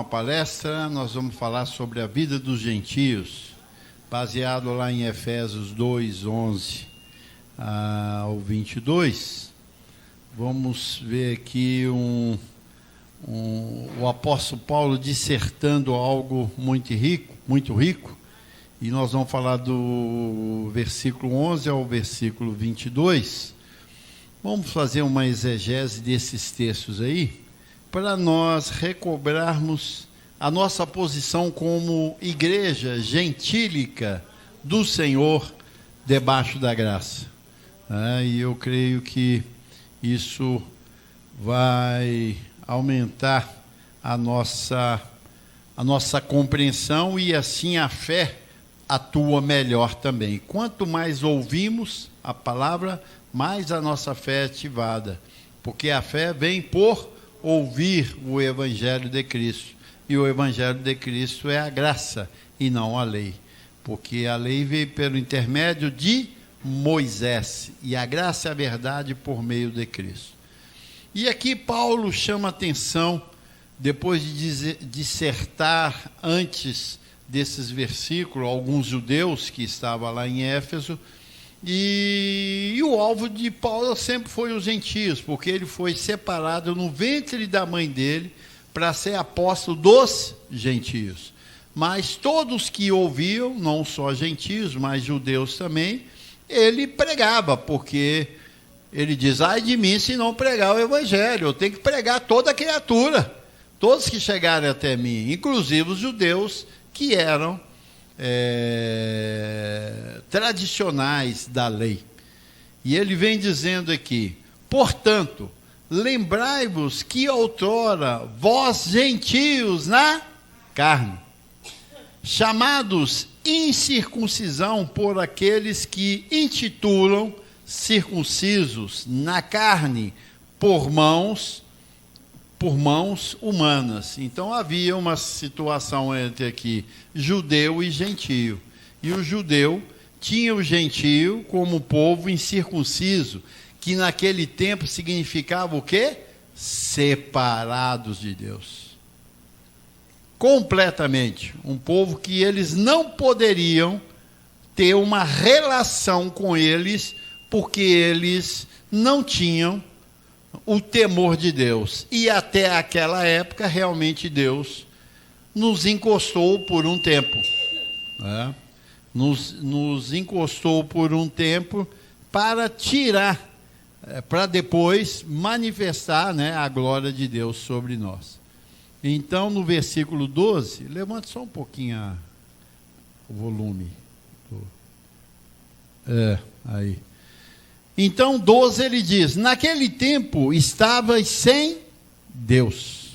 uma palestra, nós vamos falar sobre a vida dos gentios, baseado lá em Efésios 2, 11 ao 22. Vamos ver aqui o apóstolo Paulo dissertando algo muito rico, e nós vamos falar do versículo 11 ao versículo 22. Vamos fazer uma exegese desses textos aí, para nós recobrarmos a nossa posição como igreja gentílica do Senhor debaixo da graça. E eu creio que isso vai aumentar a nossa compreensão, e assim a fé atua melhor também. Quanto mais ouvimos a palavra, mais a nossa fé é ativada, porque a fé vem por ouvir o Evangelho de Cristo, e o Evangelho de Cristo é a graça e não a lei, porque a lei veio pelo intermédio de Moisés, e a graça e a verdade por meio de Cristo. E aqui Paulo chama atenção, depois de dissertar antes desses versículos, alguns judeus que estavam lá em Éfeso, e o alvo de Paulo sempre foi os gentios, porque ele foi separado no ventre da mãe dele para ser apóstolo dos gentios. Mas todos que ouviam, não só gentios, mas judeus também, ele pregava, porque ele diz: ai de mim se não pregar o evangelho, eu tenho que pregar a toda criatura, todos que chegarem até mim, inclusive os judeus que eram tradicionais da lei. E ele vem dizendo aqui: portanto, lembrai-vos que outrora vós gentios na carne, chamados incircuncisão por aqueles que intitulam circuncisos na carne por mãos humanas. Então havia uma situação entre aqui judeu e gentio, e o judeu tinha o gentio como povo incircunciso, que naquele tempo significava o quê? Separados de Deus, completamente, um povo que eles não poderiam ter uma relação com eles, porque eles não tinham o temor de Deus. E até aquela época, realmente, Deus nos encostou por um tempo. Nos encostou por um tempo para tirar, para depois manifestar, a glória de Deus sobre nós. Então, no versículo 12, levante só um pouquinho o volume. Aí. Então, 12, ele diz: naquele tempo estavas sem Deus.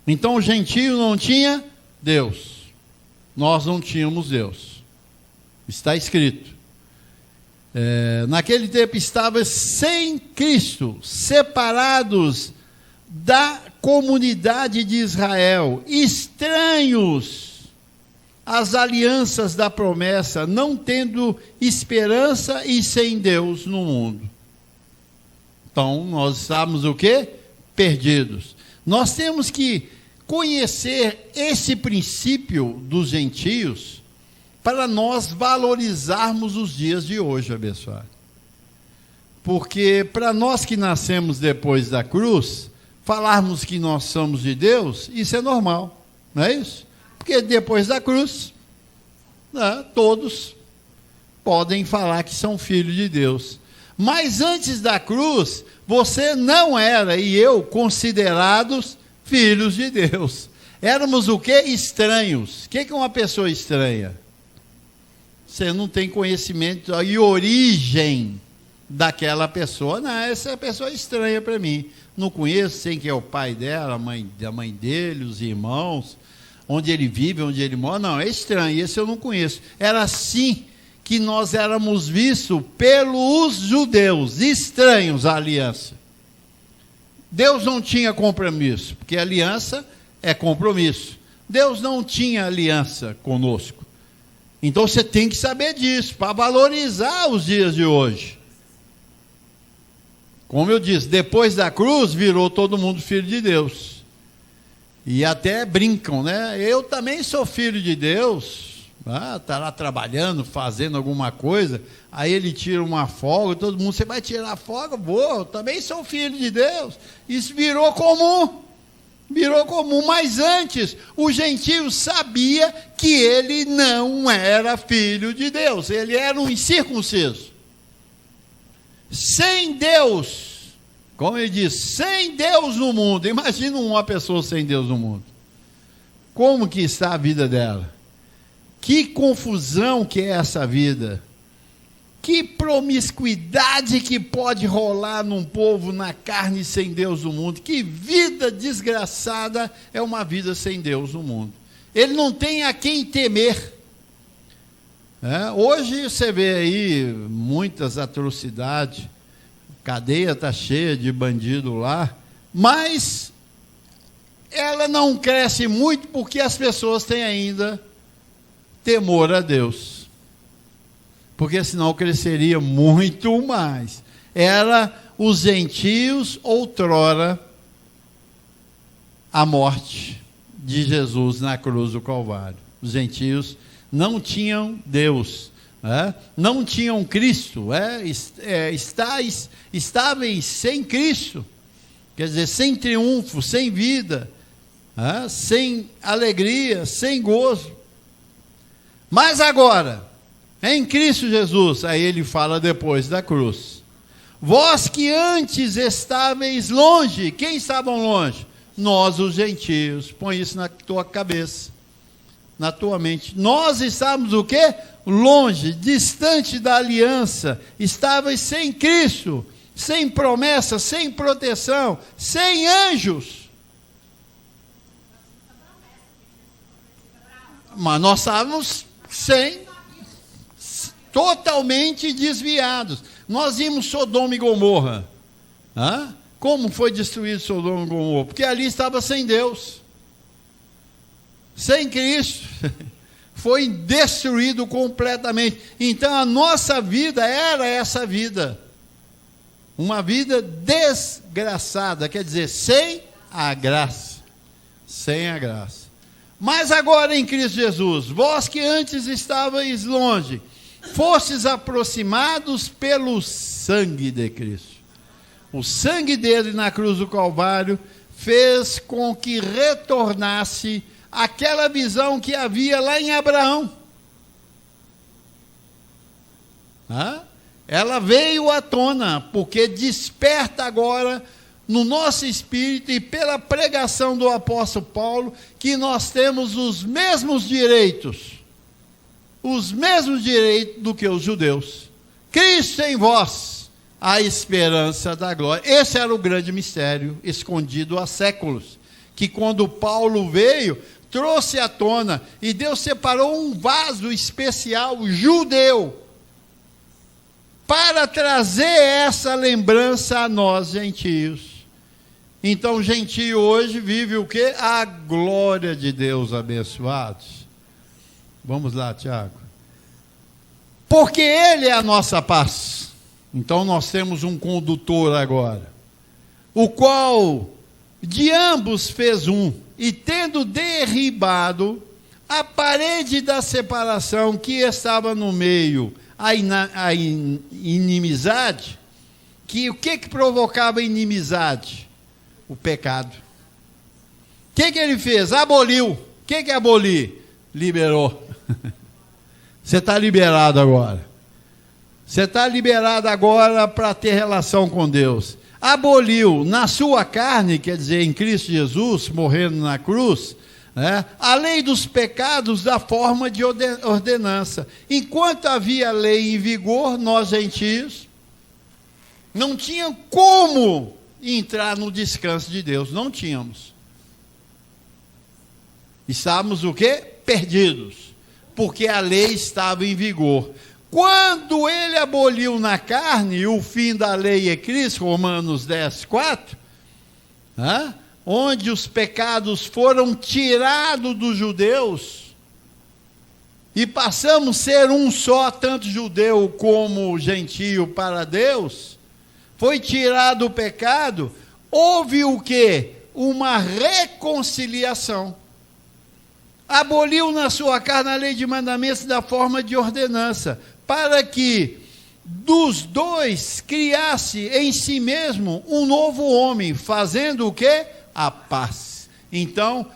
Então o gentio não tinha Deus, nós não tínhamos Deus, está escrito. Naquele tempo estavas sem Cristo, separados da comunidade de Israel, estranhos às alianças da promessa, não tendo esperança e sem Deus no mundo. Então, nós estávamos o quê? Perdidos. Nós temos que conhecer esse princípio dos gentios para nós valorizarmos os dias de hoje, abençoado. Porque para nós que nascemos depois da cruz, falarmos que nós somos de Deus, isso é normal, não é isso? Porque depois da cruz, todos podem falar que são filhos de Deus. Mas antes da cruz, você não era, e eu, considerados filhos de Deus. Éramos o quê? Estranhos. O que é uma pessoa estranha? Você não tem conhecimento e origem daquela pessoa. Não, essa pessoa é estranha para mim. Não conheço, sei quem é o pai dela, a mãe dele, os irmãos, onde ele vive, onde ele mora. Não, é estranho, esse eu não conheço. Era assim que nós éramos vistos pelos judeus, estranhos à aliança. Deus não tinha compromisso, porque aliança é compromisso. Deus não tinha aliança conosco. Então você tem que saber disso, para valorizar os dias de hoje. Como eu disse, depois da cruz virou todo mundo filho de Deus. E até brincam, né? Eu também sou filho de Deus. Está lá trabalhando, fazendo alguma coisa. Aí ele tira uma folga, todo mundo, você vai tirar a folga? Vou, eu também sou filho de Deus. Isso virou comum. Virou comum, mas antes o gentio sabia que ele não era filho de Deus, ele era um incircunciso. Sem Deus, como ele diz, sem Deus no mundo. Imagina uma pessoa sem Deus no mundo. Como que está a vida dela? Que confusão que é essa vida. Que promiscuidade que pode rolar num povo na carne sem Deus no mundo. Que vida desgraçada é uma vida sem Deus no mundo. Ele não tem a quem temer. Hoje você vê aí muitas atrocidades. A cadeia está cheia de bandido lá. Mas ela não cresce muito porque as pessoas têm ainda temor a Deus. Porque senão cresceria muito mais. Era os gentios, outrora, a morte de Jesus na cruz do Calvário. Os gentios não tinham Deus, não tinham Cristo, estáveis sem Cristo, quer dizer, sem triunfo, sem vida, sem alegria, sem gozo. Mas agora, em Cristo Jesus, aí ele fala depois da cruz. Vós que antes estáveis longe, quem estavam longe? Nós, os gentios. Põe isso na tua cabeça, na tua mente. Nós estávamos o quê? Longe, distante da aliança. Estávamos sem Cristo, sem promessa, sem proteção, sem anjos. Mas nós estávamos totalmente desviados. Nós vimos Sodoma e Gomorra. Como foi destruído Sodoma e Gomorra? Porque ali estava sem Deus, sem Cristo. Foi destruído completamente. Então a nossa vida era essa vida. Uma vida desgraçada, quer dizer, sem a graça. Sem a graça. Mas agora em Cristo Jesus, vós que antes estavais longe, fostes aproximados pelo sangue de Cristo. O sangue dele na cruz do Calvário fez com que retornasse aquela visão que havia lá em Abraão. Ela veio à tona, porque desperta agora no nosso espírito e pela pregação do apóstolo Paulo, que nós temos os mesmos direitos do que os judeus. Cristo em vós, a esperança da glória. Esse era o grande mistério, escondido há séculos, que quando Paulo veio, trouxe à tona, e Deus separou um vaso especial judeu, para trazer essa lembrança a nós, gentios. Então, o gentio hoje vive o quê? A glória de Deus, abençoados. Vamos lá, Tiago. Porque Ele é a nossa paz. Então, nós temos um condutor agora, o qual de ambos fez um, e tendo derribado a parede da separação que estava no meio, a inimizade, o que provocava a inimizade? O pecado. O que ele fez? Aboliu. O que é abolir? Liberou. Você está liberado agora. Você está liberado agora para ter relação com Deus. Aboliu na sua carne, quer dizer, em Cristo Jesus, morrendo na cruz, a lei dos pecados da forma de ordenança. Enquanto havia lei em vigor, nós gentios não tínhamos como entrar no descanso de Deus. Não tínhamos. Estávamos o quê? Perdidos. Porque a lei estava em vigor. Quando ele aboliu na carne, o fim da lei é Cristo, Romanos 10, 4, onde os pecados foram tirados dos judeus, e passamos a ser um só, tanto judeu como gentio para Deus, foi tirado o pecado, houve o quê? uma reconciliação. Aboliu na sua carne a lei de mandamentos da forma de ordenança, para que dos dois criasse em si mesmo um novo homem, fazendo o quê? A paz. Então,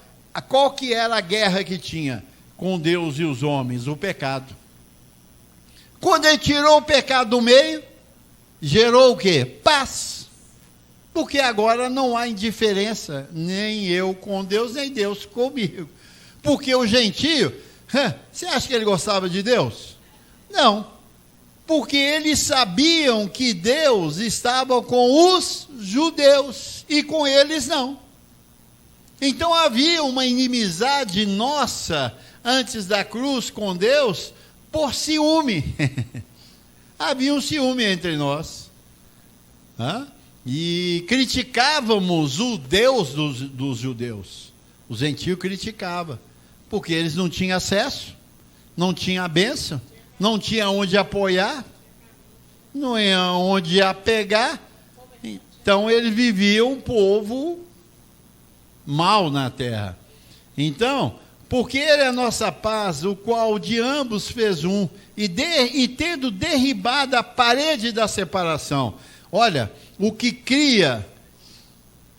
qual que era a guerra que tinha com Deus e os homens? O pecado. Quando ele tirou o pecado do meio, gerou o quê? Paz. Porque agora não há indiferença, nem eu com Deus, nem Deus comigo. Porque o gentio, você acha que ele gostava de Deus? Não. Porque eles sabiam que Deus estava com os judeus e com eles não. Então havia uma inimizade nossa antes da cruz com Deus por ciúme. Havia um ciúme entre nós. E criticávamos o Deus dos judeus. O gentio criticava, porque eles não tinham acesso, não tinham a bênção, não tinha onde apoiar, não tinha onde apegar. Então eles viviam um povo mal na terra. Então, porque ele é a nossa paz, o qual de ambos fez um, e tendo derribado a parede da separação. Olha, o que cria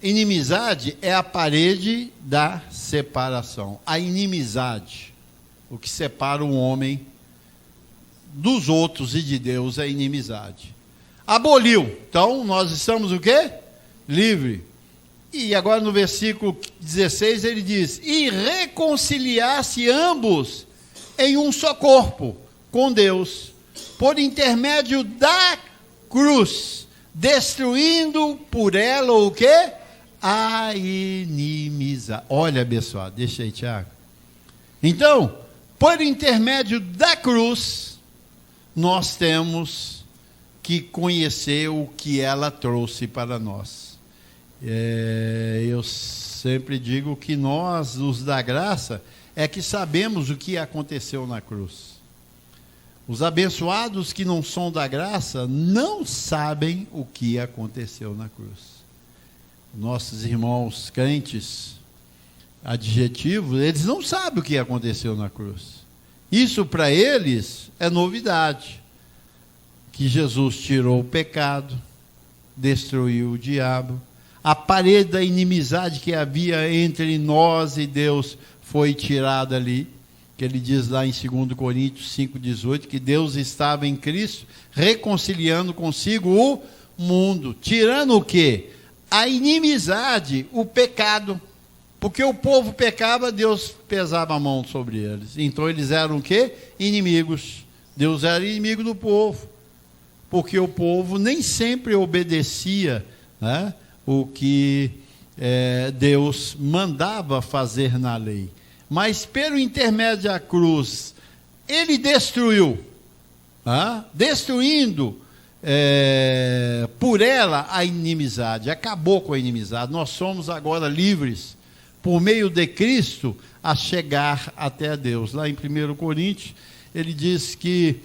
inimizade é a parede da separação. A inimizade, o que separa o homem dos outros e de Deus, é a inimizade. Aboliu. Então, nós estamos o quê? Livre. E agora no versículo 16 ele diz: e reconciliar-se ambos em um só corpo com Deus, por intermédio da cruz, destruindo por ela o quê? A inimizade. Olha, abençoado, deixa aí, Tiago. Então, por intermédio da cruz, nós temos que conhecer o que ela trouxe para nós. Eu sempre digo que nós, os da graça, é que sabemos o que aconteceu na cruz. Os abençoados que não são da graça não sabem o que aconteceu na cruz. Nossos irmãos crentes adjetivos, eles não sabem o que aconteceu na cruz. Isso para eles é novidade. Que Jesus tirou o pecado, destruiu o diabo, a parede da inimizade que havia entre nós e Deus foi tirada ali, que ele diz lá em 2 Coríntios 5,18, que Deus estava em Cristo, reconciliando consigo o mundo, tirando o quê? A inimizade, o pecado, porque o povo pecava, Deus pesava a mão sobre eles, então eles eram o quê? Inimigos. Deus era inimigo do povo, porque o povo nem sempre obedecia, né, o que Deus mandava fazer na lei. Mas pelo intermédio da cruz, ele destruiu, destruindo por ela a inimizade, acabou com a inimizade. Nós somos agora livres, por meio de Cristo, a chegar até a Deus. Lá em 1 Coríntios, ele diz que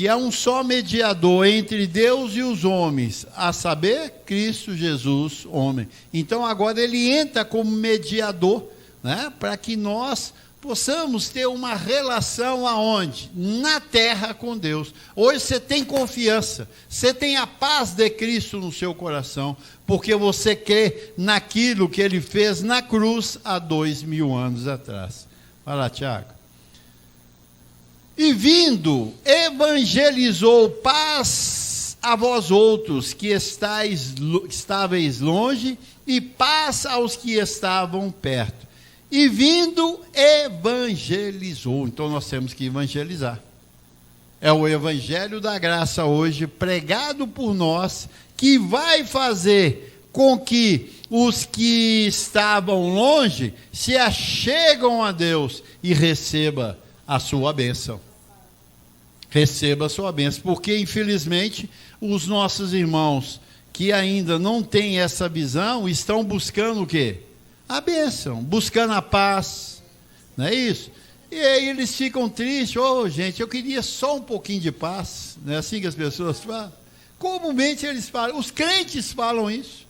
há um só mediador entre Deus e os homens, a saber, Cristo Jesus, homem. Então agora ele entra como mediador, né, para que nós possamos ter uma relação aonde? Na terra com Deus. Hoje você tem confiança, você tem a paz de Cristo no seu coração, porque você crê naquilo que ele fez na cruz há 2000 anos atrás. Vai lá, Tiago. E vindo, evangelizou paz a vós outros, que estáveis longe, e paz aos que estavam perto. E vindo, evangelizou. Então nós temos que evangelizar. É o evangelho da graça hoje, pregado por nós, que vai fazer com que os que estavam longe se achegam a Deus e receba a sua bênção. Receba a sua bênção, porque infelizmente os nossos irmãos que ainda não têm essa visão estão buscando o quê? A bênção, buscando a paz, não é isso? E aí eles ficam tristes. Gente, eu queria só um pouquinho de paz. Não é assim que as pessoas falam? Comumente eles falam, os crentes falam isso.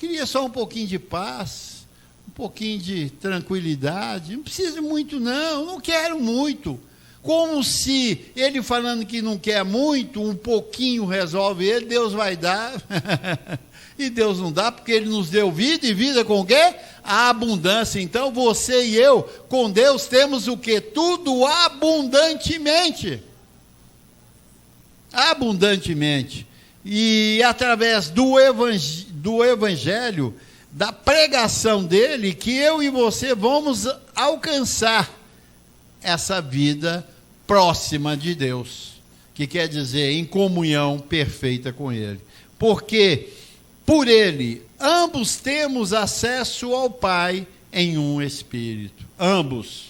Queria só um pouquinho de paz, um pouquinho de tranquilidade. Não precisa muito, não quero muito. Como se ele falando que não quer muito, um pouquinho resolve ele, Deus vai dar. E Deus não dá, porque Ele nos deu vida, e vida com o quê? A abundância. Então, você e eu, com Deus, temos o quê? Tudo abundantemente. Abundantemente. E através do Evangelho, da pregação dele, que eu e você vamos alcançar essa vida próxima de Deus. Que quer dizer, em comunhão perfeita com Ele. Porque por Ele, ambos temos acesso ao Pai em um Espírito. Ambos.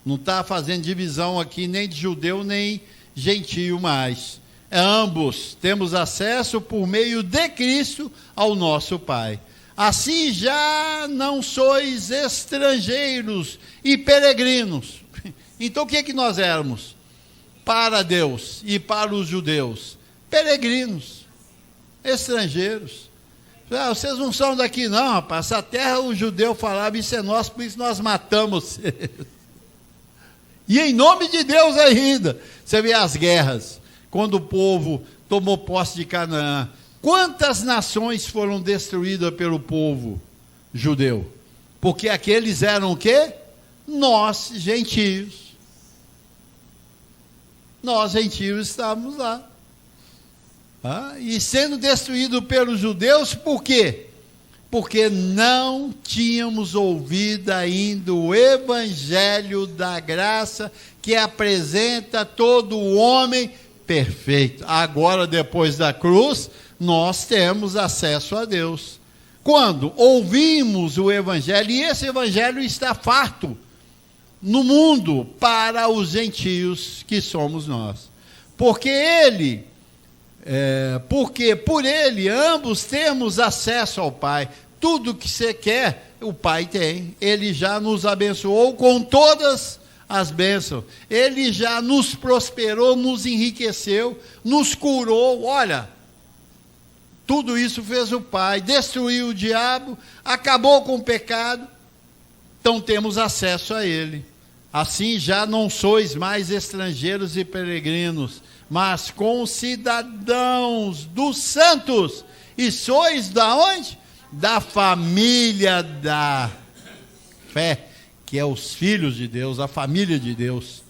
Não está fazendo divisão aqui nem de judeu nem gentio mais. Ambos temos acesso por meio de Cristo ao nosso Pai. Assim já não sois estrangeiros e peregrinos. Então o que é que nós éramos? Para Deus e para os judeus. Peregrinos. Estrangeiros. Vocês não são daqui não, rapaz. Essa terra o judeu falava, isso é nosso, por isso nós matamos. E em nome de Deus ainda. Você vê as guerras, quando o povo tomou posse de Canaã. Quantas nações foram destruídas pelo povo judeu? Porque aqueles eram o quê? Nós, gentios. Nós, gentios, estávamos lá. E sendo destruído pelos judeus, por quê? Porque não tínhamos ouvido ainda o Evangelho da graça, que apresenta todo o homem perfeito. Agora, depois da cruz, nós temos acesso a Deus. Quando ouvimos o Evangelho, e esse Evangelho está farto no mundo para os gentios que somos nós. Porque por Ele, ambos temos acesso ao Pai. Tudo que você quer, o Pai tem. Ele já nos abençoou com todas as bênçãos. Ele já nos prosperou, nos enriqueceu, nos curou. Olha, tudo isso fez o Pai. Destruiu o diabo, acabou com o pecado. Então temos acesso a Ele. Assim já não sois mais estrangeiros e peregrinos, mas concidadãos dos santos. E sois da onde? Da família da fé, que é os filhos de Deus, a família de Deus.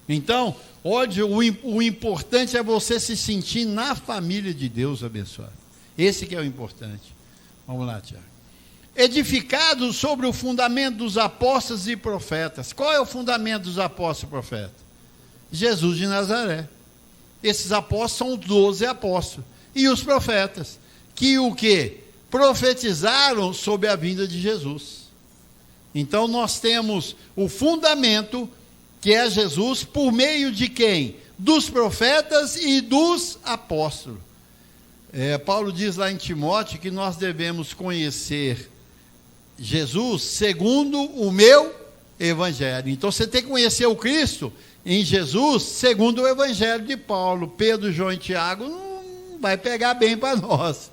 Então, hoje o importante é você se sentir na família de Deus abençoado. Esse que é o importante. Vamos lá, Tiago. Edificados sobre o fundamento dos apóstolos e profetas. Qual é o fundamento dos apóstolos e profetas? Jesus de Nazaré. Esses apóstolos são os 12 apóstolos. E os profetas, que o quê? Profetizaram sobre a vinda de Jesus. Então nós temos o fundamento, que é Jesus, por meio de quem? Dos profetas e dos apóstolos. Paulo diz lá em Timóteo que nós devemos conhecer Jesus segundo o meu evangelho. Então você tem que conhecer o Cristo em Jesus segundo o evangelho de Paulo. Pedro, João e Tiago não vai pegar bem para nós.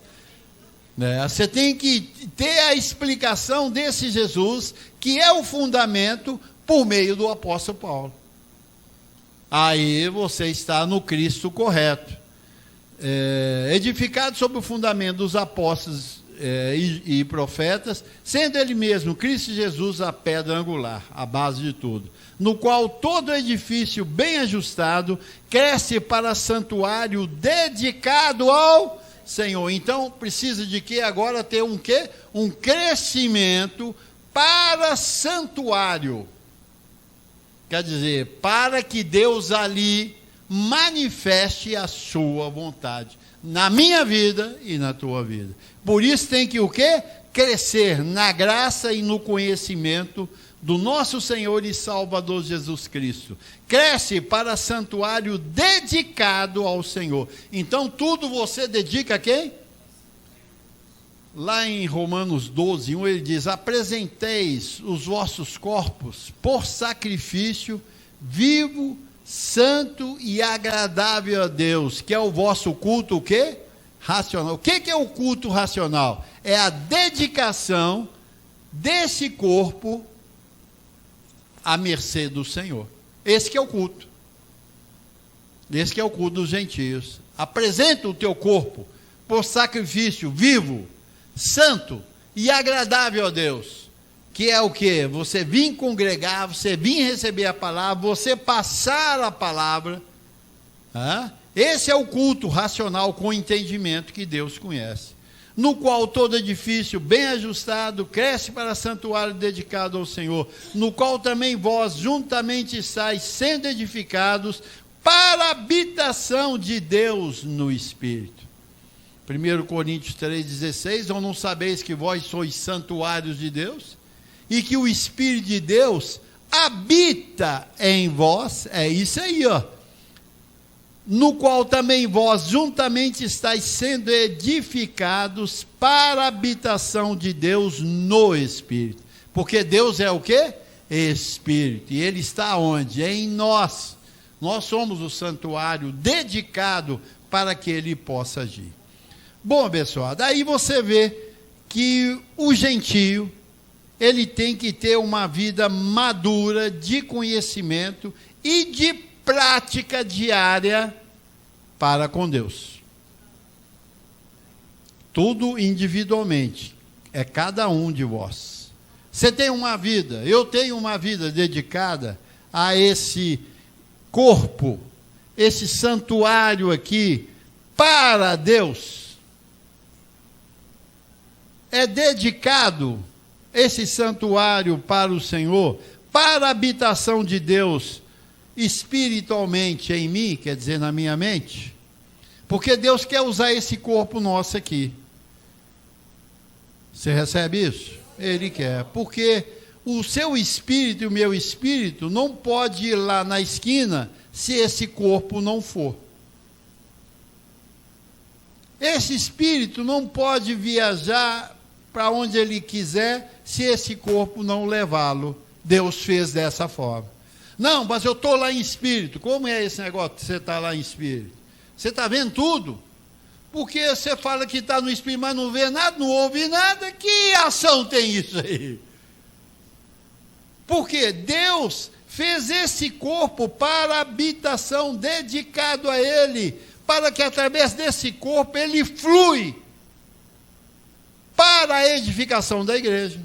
Você tem que ter a explicação desse Jesus, que é o fundamento por meio do apóstolo Paulo. Aí você está no Cristo correto. Edificado sobre o fundamento dos apóstolos e profetas, sendo ele mesmo, Cristo Jesus, a pedra angular, a base de tudo, no qual todo edifício bem ajustado cresce para santuário dedicado ao Senhor. Então, precisa de que agora ter um quê? Um crescimento para santuário. Quer dizer, para que Deus ali manifeste a sua vontade na minha vida e na tua vida. Por isso tem que o quê? Crescer na graça e no conhecimento do nosso Senhor e Salvador Jesus Cristo. Cresce para santuário dedicado ao Senhor. Então tudo você dedica a quem? Lá em Romanos 12, 1, ele diz: apresenteis os vossos corpos por sacrifício vivo, santo e agradável a Deus, que é o vosso culto, o quê? racional. O que é o culto racional? É a dedicação desse corpo à mercê do Senhor. Esse que é o culto. Esse que é o culto dos gentios. Apresenta o teu corpo por sacrifício vivo, santo e agradável a Deus. Que é o quê? Você vir congregar, você vir receber a palavra, você passar a palavra. Esse é o culto racional com entendimento que Deus conhece. No qual todo edifício bem ajustado cresce para santuário dedicado ao Senhor, no qual também vós juntamente estáis sendo edificados para a habitação de Deus no Espírito. 1 Coríntios 3,16, ou não sabeis que vós sois santuários de Deus, e que o Espírito de Deus habita em vós? É isso aí, ó. No qual também vós juntamente estáis sendo edificados para a habitação de Deus no Espírito. Porque Deus é o quê? Espírito. E Ele está onde? Em nós. Nós somos o santuário dedicado para que Ele possa agir. Bom, pessoal, daí você vê que o gentio, ele tem que ter uma vida madura de conhecimento e de prática diária para com Deus. Tudo individualmente, é cada um de vós. Você tem uma vida, eu tenho uma vida dedicada a esse corpo, esse santuário aqui, para Deus. É dedicado esse santuário para o Senhor, para a habitação de Deus, espiritualmente em mim, quer dizer, na minha mente, porque Deus quer usar esse corpo nosso aqui. Você recebe isso? Ele quer, porque o seu espírito e o meu espírito não pode ir lá na esquina se esse corpo não for. Esse espírito não pode viajar para onde ele quiser se esse corpo não levá-lo. Deus fez dessa forma. Não, mas eu estou lá em espírito. Como é esse negócio que você está lá em espírito? Você está vendo tudo? Porque você fala que está no espírito, mas não vê nada, não ouve nada. Que ação tem isso aí? Porque Deus fez esse corpo para a habitação, dedicado a Ele, para que através desse corpo ele flui para a edificação da igreja.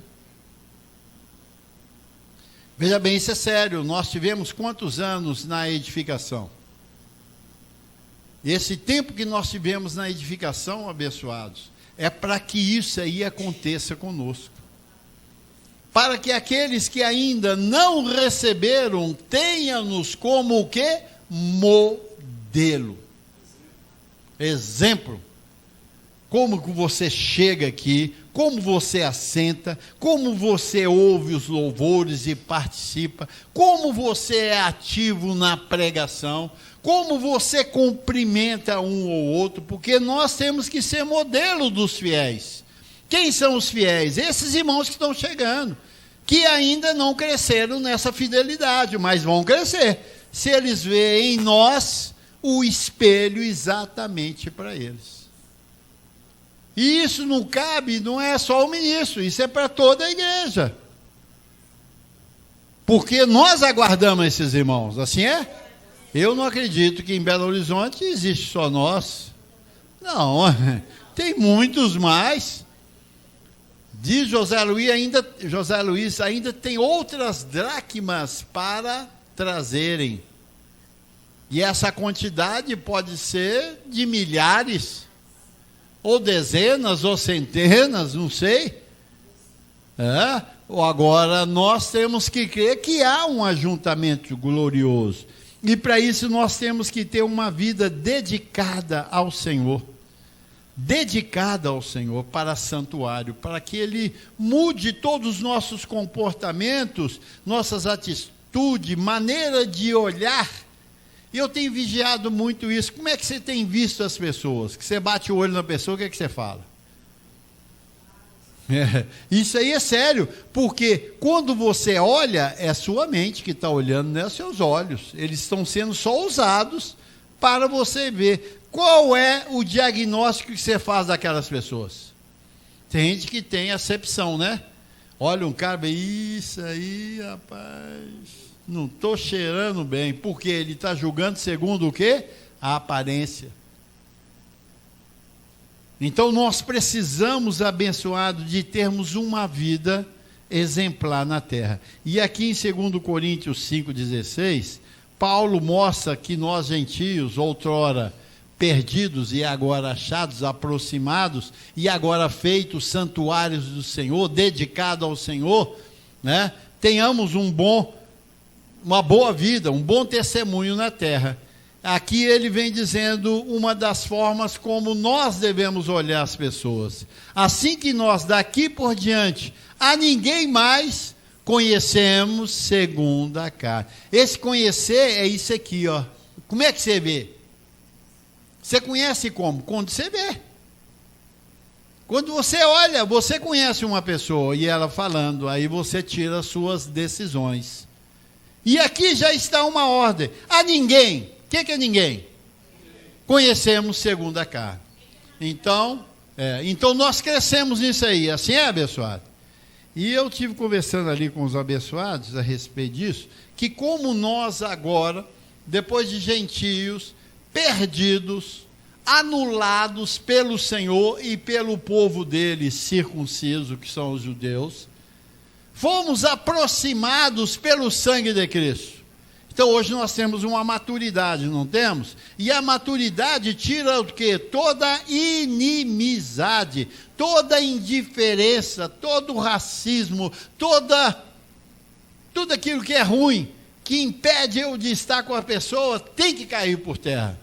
Veja bem, isso é sério. Nós tivemos quantos anos na edificação? Esse tempo que nós tivemos na edificação, abençoados, é para que isso aí aconteça conosco. Para que aqueles que ainda não receberam, tenham-nos como o quê? Modelo. Exemplo. Como que você chega aqui, como você assenta, como você ouve os louvores e participa, como você é ativo na pregação, como você cumprimenta um ou outro, porque nós temos que ser modelo dos fiéis. Quem são os fiéis? Esses irmãos que estão chegando, que ainda não cresceram nessa fidelidade, mas vão crescer, se eles veem em nós o espelho exatamente para eles. E isso não cabe, não é só o ministro, isso é para toda a igreja. Porque nós aguardamos esses irmãos, assim é? Eu não acredito que em Belo Horizonte existe só nós. Não, tem muitos mais. Diz José Luiz ainda tem outras dracmas para trazerem. E essa quantidade pode ser de milhares, ou dezenas, ou centenas, não sei. Agora, nós temos que crer que há um ajuntamento glorioso. E para isso nós temos que ter uma vida dedicada ao Senhor. Dedicada ao Senhor, para santuário, para que Ele mude todos os nossos comportamentos, nossas atitudes, maneira de olhar. E eu tenho vigiado muito isso. Como é que você tem visto as pessoas? Que você bate o olho na pessoa, o que é que você fala? Isso aí é sério, porque quando você olha, é sua mente que está olhando, não é seus olhos. Eles estão sendo só usados para você ver qual é o diagnóstico que você faz daquelas pessoas. Tem gente que tem acepção, né? Olha um cara, isso aí, rapaz, não estou cheirando bem, porque ele está julgando segundo o quê? A aparência. Então nós precisamos, abençoado, de termos uma vida exemplar na terra. E aqui em 2 Coríntios 5,16, Paulo mostra que nós gentios, outrora perdidos e agora achados, aproximados, e agora feitos santuários do Senhor, dedicados ao Senhor, né? Tenhamos uma boa vida, um bom testemunho na terra. Aqui ele vem dizendo uma das formas como nós devemos olhar as pessoas. Assim que nós daqui por diante a ninguém mais conhecemos segundo a carne. Esse conhecer é isso aqui, ó. Como é que você vê? Você conhece como? Quando você vê. Quando você olha, você conhece uma pessoa e ela falando, aí você tira as suas decisões. E aqui já está uma ordem. A ninguém. O que é ninguém? Conhecemos segundo a carne. Então nós crescemos nisso aí. Assim é, abençoado? E eu tive conversando ali com os abençoados a respeito disso, que como nós agora, depois de gentios, perdidos, anulados pelo Senhor e pelo povo dele circunciso, que são os judeus, fomos aproximados pelo sangue de Cristo. Então hoje nós temos uma maturidade, não temos? E a maturidade tira o quê? Toda inimizade, toda indiferença, todo racismo, tudo aquilo que é ruim, que impede eu de estar com a pessoa, tem que cair por terra.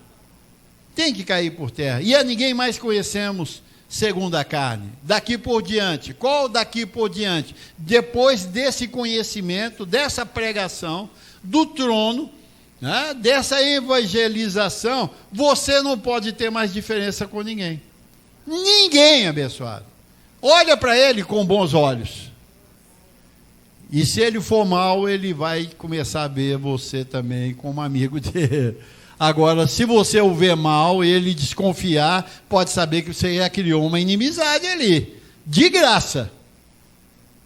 Tem que cair por terra. E a ninguém mais conhecemos segundo a carne. Daqui por diante. Qual daqui por diante? Depois desse conhecimento, dessa pregação, do trono, né, dessa evangelização, você não pode ter mais diferença com ninguém. Ninguém, abençoado. Olha para ele com bons olhos. E se ele for mal, ele vai começar a ver você também como amigo dele. Agora, se você o ver mal, ele desconfiar, pode saber que você já criou uma inimizade ali. De graça.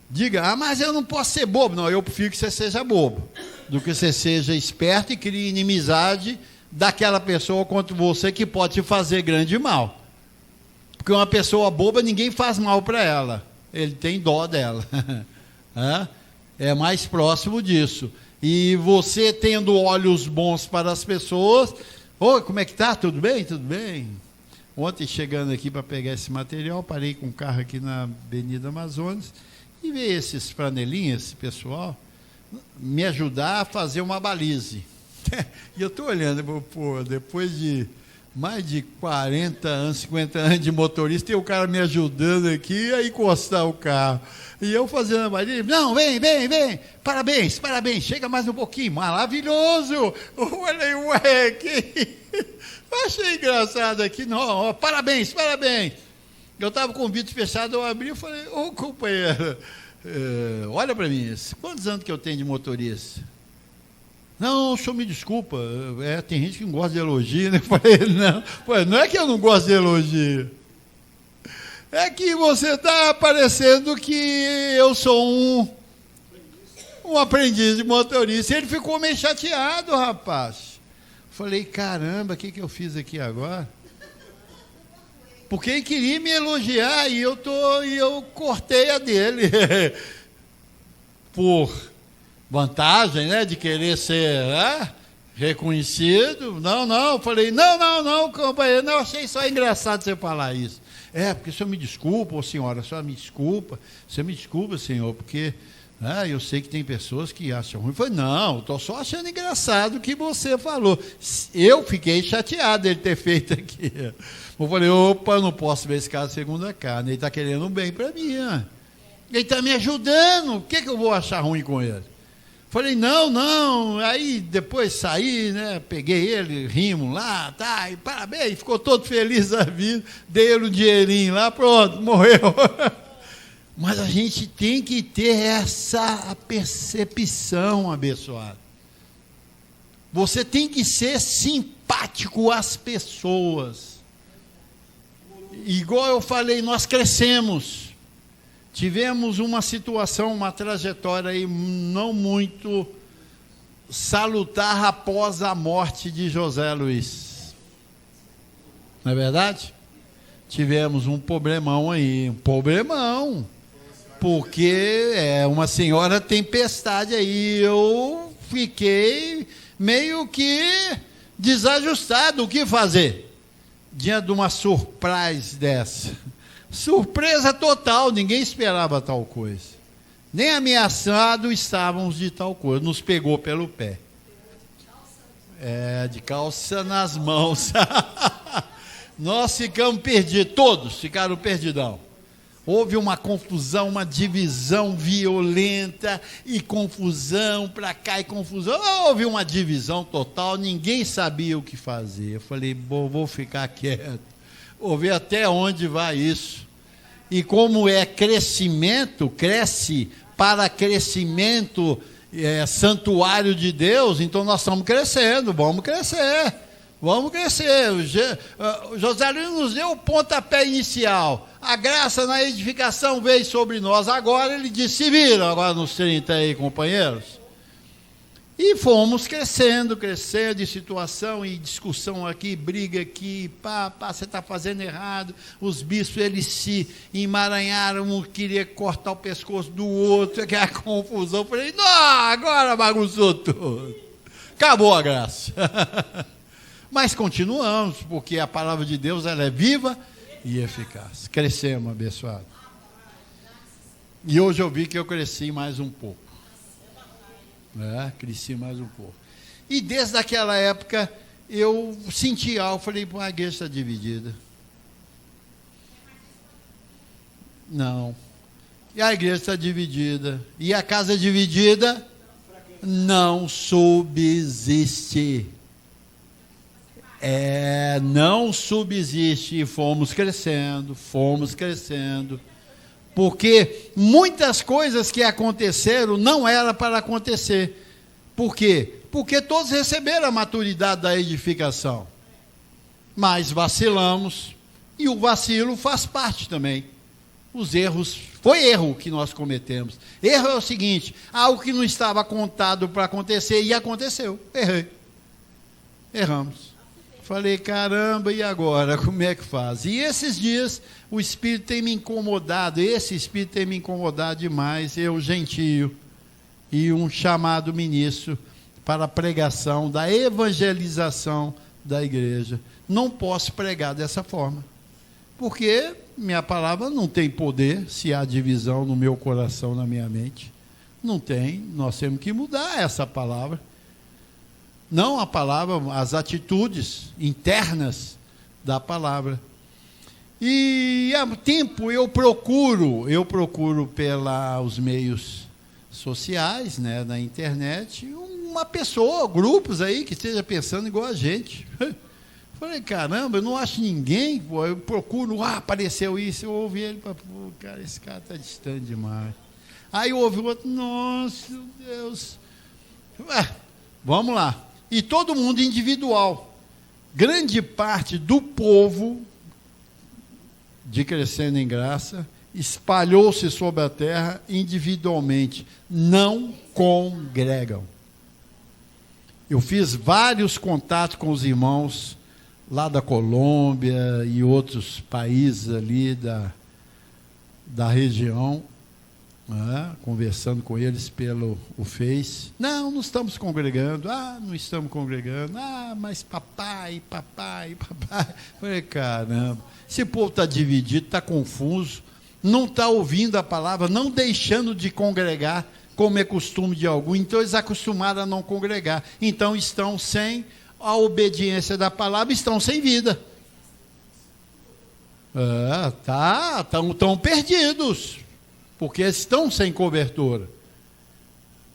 Diga, mas eu não posso ser bobo. Não, eu prefiro que você seja bobo, do que você seja esperto e crie inimizade daquela pessoa contra você que pode te fazer grande mal. Porque uma pessoa boba, ninguém faz mal para ela. Ele tem dó dela. É mais próximo disso. E você tendo olhos bons para as pessoas, oi, como é que tá? Tudo bem? Tudo bem? Ontem, chegando aqui para pegar esse material, parei com um carro aqui na Avenida Amazonas, e veio esses franelinhas, esse pessoal, me ajudar a fazer uma balize. E eu estou olhando, pô, depois de mais de 40 anos, 50 anos de motorista, e o cara me ajudando aqui a encostar o carro. E eu fazendo a balize, não, vem, parabéns, chega mais um pouquinho, maravilhoso. Eu falei, ué, que... achei engraçado aqui, não, ó, parabéns. Eu estava com o vidro fechado, eu abri e falei, ô companheiro, olha para mim, quantos anos que eu tenho de motorista? Não, o senhor me desculpa, tem gente que não gosta de elogio, né? Eu falei, não é que eu não gosto de elogio, é que você está parecendo que eu sou um aprendiz de motorista. E ele ficou meio chateado, rapaz. Falei, caramba, o que eu fiz aqui agora? Porque ele queria me elogiar e eu cortei a dele. Por vantagem, né, de querer ser reconhecido. Não, falei, não, companheiro, não, achei só engraçado você falar isso. Porque o senhor me desculpa, ou senhora, a senhora me desculpa, você me desculpa, senhor, porque eu sei que tem pessoas que acham ruim. Eu falei, não, estou só achando engraçado o que você falou. Eu fiquei chateado ele ter feito aqui. Eu falei, opa, eu não posso ver esse cara segundo a carne, ele está querendo um bem para mim. Ele está me ajudando, o que eu vou achar ruim com ele? Falei, não, aí depois saí, né, peguei ele, rimos lá, tá, e parabéns, ficou todo feliz da vida, dei ele um dinheirinho lá, pronto, morreu. Mas a gente tem que ter essa percepção, abençoado. Você tem que ser simpático antipático às pessoas. Igual eu falei, nós crescemos. Tivemos uma situação, uma trajetória aí não muito salutar após a morte de José Luiz. Não é verdade? Tivemos um problemão aí, um problemão. Porque é uma senhora tempestade aí. Eu fiquei meio que desajustado. O que fazer? Diante de uma surpresa dessa. Surpresa total, ninguém esperava tal coisa. Nem ameaçado estávamos de tal coisa. Nos pegou pelo pé. De calça nas mãos. Nós ficamos perdidos, todos ficaram perdidão. Houve uma confusão, uma divisão violenta e confusão para cá e confusão. Houve uma divisão total, ninguém sabia o que fazer. Eu falei, vou ficar quieto, vou ver até onde vai isso. E como é crescimento, cresce para crescimento, santuário de Deus, então nós estamos crescendo, vamos crescer. Vamos crescer. José Luiz nos deu o pontapé inicial. A graça na edificação veio sobre nós. Agora ele disse, se viram agora nos 30 aí, companheiros. E fomos crescendo de situação e discussão aqui, briga aqui, você está fazendo errado. Os bispos, eles se emaranharam, um queria cortar o pescoço do outro, aquela confusão. Eu falei, não, agora bagunçou tudo. Acabou a graça. Mas continuamos, porque a palavra de Deus ela é viva e eficaz. Crescemos, abençoado. E hoje eu vi que eu cresci mais um pouco. Cresci mais um pouco. E desde aquela época eu senti algo, falei, a igreja está dividida. Não. E a igreja está dividida. E a casa dividida não subsiste. Não subsiste. E fomos crescendo, porque muitas coisas que aconteceram não era para acontecer. Por quê? Porque todos receberam a maturidade da edificação, mas vacilamos, e o vacilo faz parte também. Os erros, foi erro que nós cometemos. Erro é o seguinte, algo que não estava contado para acontecer, e aconteceu, erramos. Falei, caramba, e agora? Como é que faz? E esses dias, o Espírito tem me incomodado, demais, eu gentio, e um chamado ministro para a pregação da evangelização da igreja. Não posso pregar dessa forma, porque minha palavra não tem poder, se há divisão no meu coração, na minha mente. Não tem, nós temos que mudar essa palavra. Não a palavra, as atitudes internas da palavra. E há tempo eu procuro pelos meios sociais, na internet, uma pessoa, grupos aí que esteja pensando igual a gente. Falei, caramba, eu não acho ninguém, eu procuro, apareceu isso, eu ouvi ele, cara, esse cara está distante demais. Aí eu ouvi o outro, nossa, Deus. Vamos lá. E todo mundo individual. Grande parte do povo, de Crescendo em Graça, espalhou-se sobre a terra individualmente. Não congregam. Eu fiz vários contatos com os irmãos lá da Colômbia e outros países ali da região, conversando com eles pelo Face. Não estamos congregando. Não estamos congregando. Mas papai. Falei, caramba, esse povo está dividido, está confuso, não está ouvindo a palavra, não deixando de congregar, como é costume de algum. Então eles acostumaram a não congregar. Então estão sem a obediência da palavra, estão sem vida. Estão perdidos. Porque estão sem cobertura,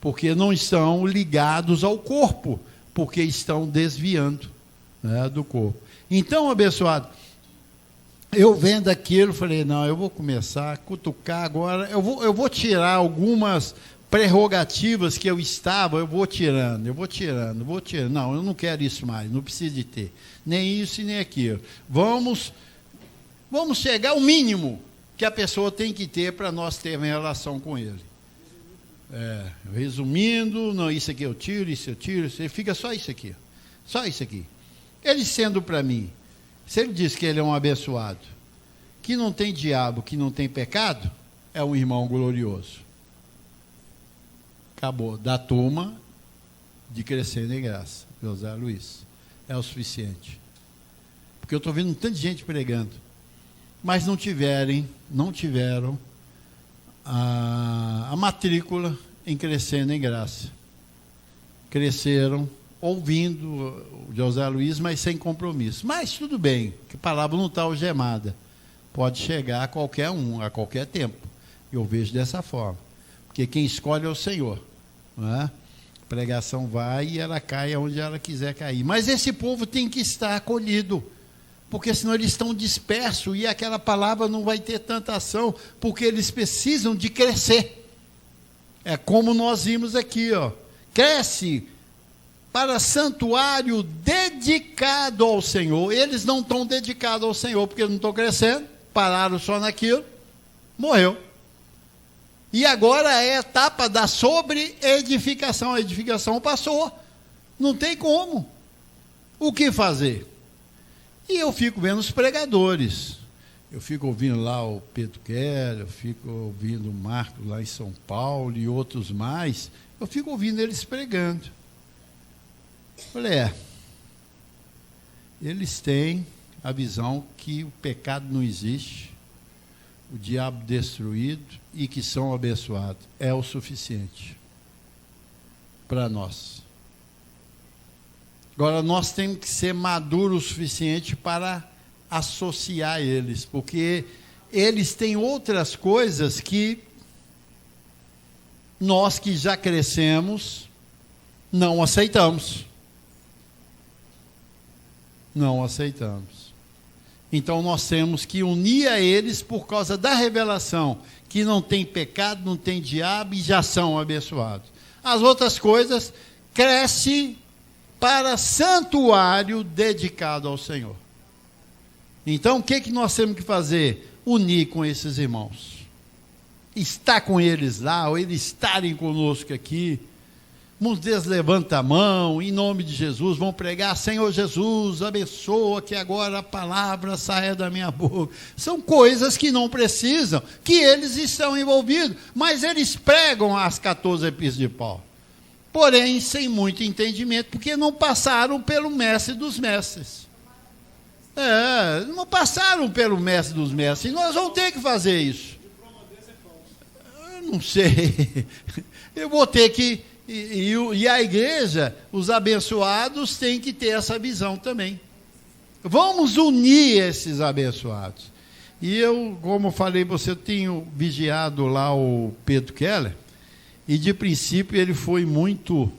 porque não estão ligados ao corpo, porque estão desviando do corpo. Então, abençoado, eu vendo aquilo, falei, não, eu vou começar a cutucar agora, eu vou tirar algumas prerrogativas que eu estava, eu vou tirando. Não, eu não quero isso mais, não preciso de ter. Nem isso e nem aquilo. Vamos chegar ao mínimo que a pessoa tem que ter para nós termos relação com ele. Resumindo, não, isso aqui eu tiro, fica só isso aqui. Só isso aqui. Ele sendo para mim, se ele diz que ele é um abençoado, que não tem diabo, que não tem pecado, é um irmão glorioso. Acabou. Da turma de Crescendo em Graça, José Luiz. É o suficiente. Porque eu estou vendo um tanto de gente pregando, mas não tiveram a matrícula em Crescendo em Graça. Cresceram ouvindo o José Luiz, mas sem compromisso. Mas tudo bem, que a palavra não está algemada. Pode chegar a qualquer um, a qualquer tempo. Eu vejo dessa forma. Porque quem escolhe é o Senhor. Não é? A pregação vai e ela cai onde ela quiser cair. Mas esse povo tem que estar acolhido, porque senão eles estão dispersos e aquela palavra não vai ter tanta ação, porque eles precisam de crescer. É como nós vimos aqui, ó. Cresce para santuário dedicado ao Senhor. Eles não estão dedicados ao Senhor, porque não estão crescendo, pararam só naquilo, morreu. E agora é a etapa da sobre-edificação. A edificação passou. Não tem como. O que fazer? E eu fico vendo os pregadores. Eu fico ouvindo lá o Pedro Keller, eu fico ouvindo o Marcos lá em São Paulo e outros mais. Eu fico ouvindo eles pregando. Falei, eles têm a visão que o pecado não existe, o diabo destruído e que são abençoados. É o suficiente para nós. Agora, nós temos que ser maduros o suficiente para associar eles, porque eles têm outras coisas que nós que já crescemos não aceitamos. Não aceitamos. Então nós temos que unir a eles por causa da revelação, que não tem pecado, não tem diabo e já são abençoados. As outras coisas, cresce para santuário dedicado ao Senhor. Então o que nós temos que fazer? Unir com esses irmãos. Estar com eles lá, ou eles estarem conosco aqui. Muitos levantam a mão, em nome de Jesus, vão pregar, Senhor Jesus, abençoa que agora a palavra saia da minha boca. São coisas que não precisam, que eles estão envolvidos, mas eles pregam as 14 epístolas de Paulo. Porém, sem muito entendimento, porque não passaram pelo mestre dos mestres. Não passaram pelo mestre dos mestres, e nós vamos ter que fazer isso. Eu não sei, eu vou ter que... E a igreja, os abençoados, têm que ter essa visão também. Vamos unir esses abençoados. E eu, como falei, eu tenho vigiado lá o Pedro Keller, e de princípio ele foi muito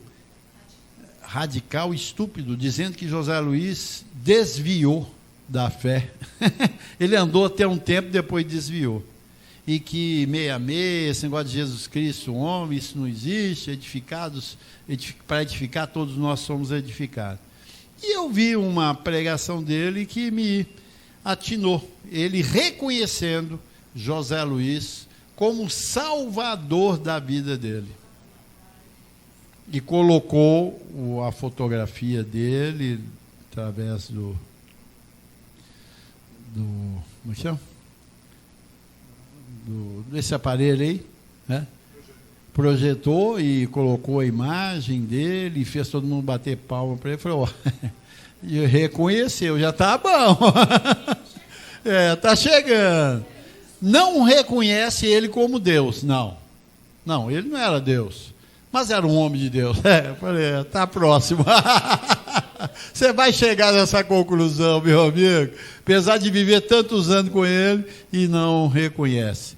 radical e estúpido, dizendo que José Luiz desviou da fé. Ele andou até um tempo, depois desviou. E que esse negócio de Jesus Cristo, homem, isso não existe, para edificar todos nós somos edificados. E eu vi uma pregação dele que me atinou, ele reconhecendo José Luiz como salvador da vida dele. E colocou a fotografia dele através como é que chama? Desse aparelho aí, né? Projetou e colocou a imagem dele e fez todo mundo bater palma para ele. Falou, e reconheceu, já está bom. Está chegando. Não reconhece ele como Deus, não, ele não era Deus, mas era um homem de Deus. Eu falei, está próximo. Você vai chegar nessa conclusão, meu amigo, apesar de viver tantos anos com ele e não reconhece.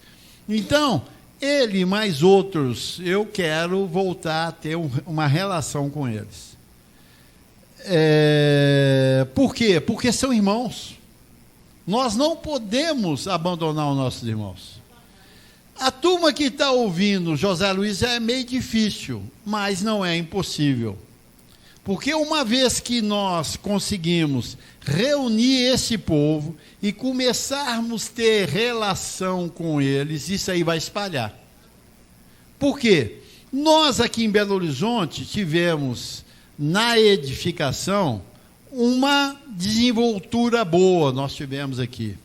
Então, ele e mais outros, eu quero voltar a ter uma relação com eles. Por quê? Porque são irmãos. Nós não podemos abandonar os nossos irmãos. A turma que está ouvindo José Luiz é meio difícil, mas não é impossível. Porque uma vez que nós conseguimos reunir esse povo e começarmos a ter relação com eles, isso aí vai espalhar. Por quê? Nós aqui em Belo Horizonte tivemos, na edificação, uma desenvoltura boa, nós tivemos aqui.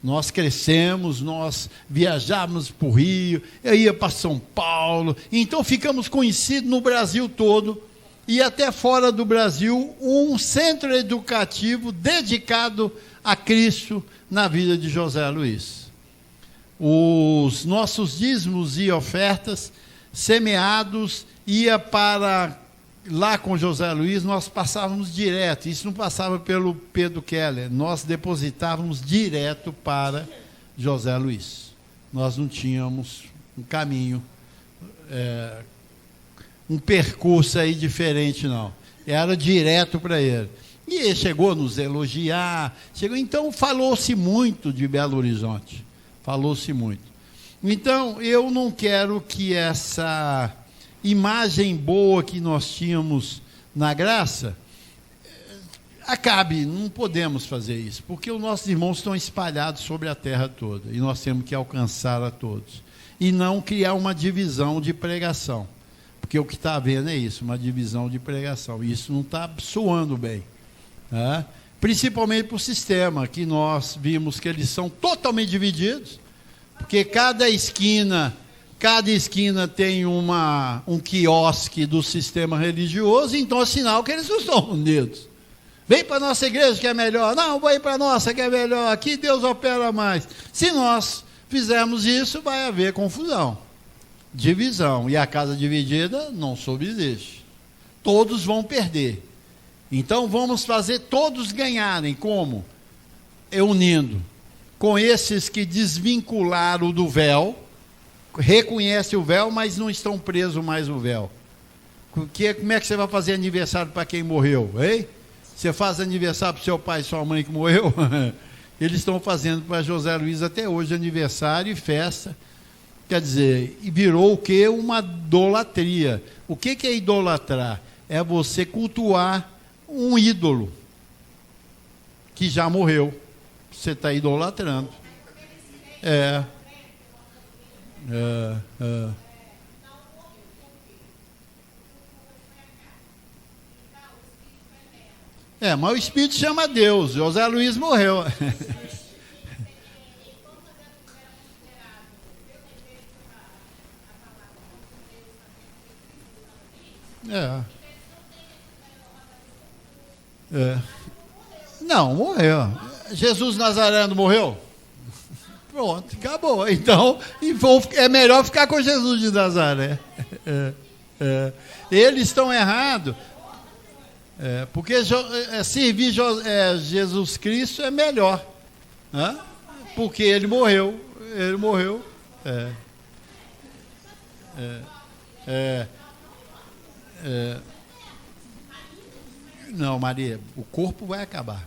Nós crescemos, nós viajávamos para o Rio, eu ia para São Paulo, então ficamos conhecidos no Brasil todo, e até fora do Brasil, um centro educativo dedicado a Cristo na vida de José Luiz. Os nossos dízimos e ofertas semeados ia para lá com José Luiz, nós passávamos direto, isso não passava pelo Pedro Keller, nós depositávamos direto para José Luiz. Nós não tínhamos um caminho, um percurso aí diferente, não. Era direto para ele. E ele chegou a nos elogiar, então falou-se muito de Belo Horizonte, falou-se muito. Então, eu não quero que essa imagem boa que nós tínhamos na graça acabe, não podemos fazer isso, porque os nossos irmãos estão espalhados sobre a terra toda, e nós temos que alcançar a todos, e não criar uma divisão de pregação, porque o que está havendo é isso, uma divisão de pregação, e isso não está soando bem, né? Principalmente para o sistema, que nós vimos que eles são totalmente divididos, porque cada esquina tem um quiosque do sistema religioso, então é sinal que eles não estão unidos. Vem para a nossa igreja que é melhor. Não, vai para a nossa que é melhor. Aqui Deus opera mais. Se nós fizermos isso, vai haver confusão, divisão. E a casa dividida não subsiste. Todos vão perder. Então vamos fazer todos ganharem. Como? Unindo. Com esses que desvincularam do véu, reconhecem o véu, mas não estão presos mais no véu. Como é que você vai fazer aniversário para quem morreu? Hein? Você faz aniversário para o seu pai e sua mãe que morreu? Eles estão fazendo para José Luiz até hoje aniversário e festa. Quer dizer, e virou o quê? Uma idolatria. O que é idolatrar? É você cultuar um ídolo que já morreu. Você está idolatrando. Mas o Espírito chama Deus. José Luiz morreu. Não, morreu. Jesus Nazareno morreu? Pronto, acabou. Então, é melhor ficar com Jesus de Nazaré. Eles estão errados. Porque servir Jesus Cristo é melhor. Porque ele morreu. Ele morreu. Não, Maria, o corpo vai acabar.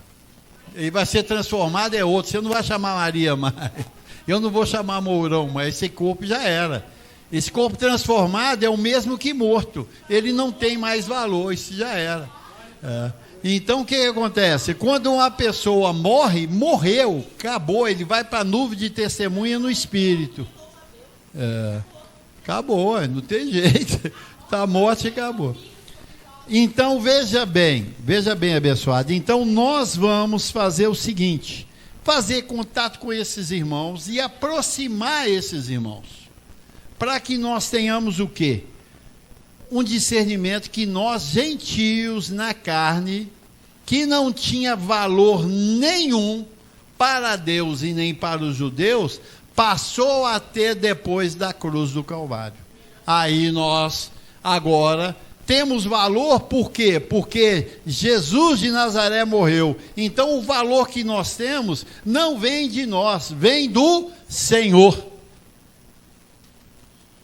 Ele vai ser transformado, é outro. Você não vai chamar Maria mais. Eu não vou chamar Mourão, mas esse corpo já era. Esse corpo transformado é o mesmo que morto. Ele não tem mais valor, isso já era. Então, o que acontece? Quando uma pessoa morreu, acabou. Ele vai para a nuvem de testemunha no espírito. Acabou, não tem jeito. Está morto e acabou. Então, veja bem, abençoado. Então, nós vamos fazer o seguinte: fazer contato com esses irmãos e aproximar esses irmãos, para que nós tenhamos o quê? Um discernimento que nós, gentios na carne, que não tinha valor nenhum para Deus e nem para os judeus, passou a ter depois da cruz do Calvário. Aí nós, agora, temos valor, por quê? Porque Jesus de Nazaré morreu. Então o valor que nós temos não vem de nós, vem do Senhor.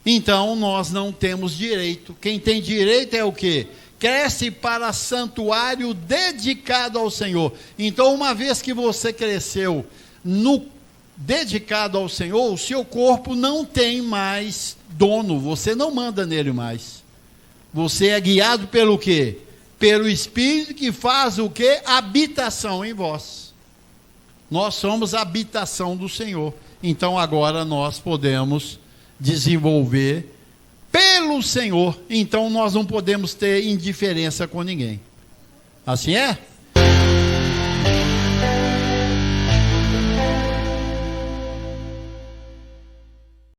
Então nós não temos direito. Quem tem direito é o quê? Cresce para santuário dedicado ao Senhor. Então, uma vez que você cresceu no dedicado ao Senhor, o seu corpo não tem mais dono, você não manda nele mais. Você é guiado pelo quê? Pelo Espírito que faz o quê? Habitação em vós. Nós somos a habitação do Senhor. Então agora nós podemos desenvolver pelo Senhor. Então nós não podemos ter indiferença com ninguém. Assim é?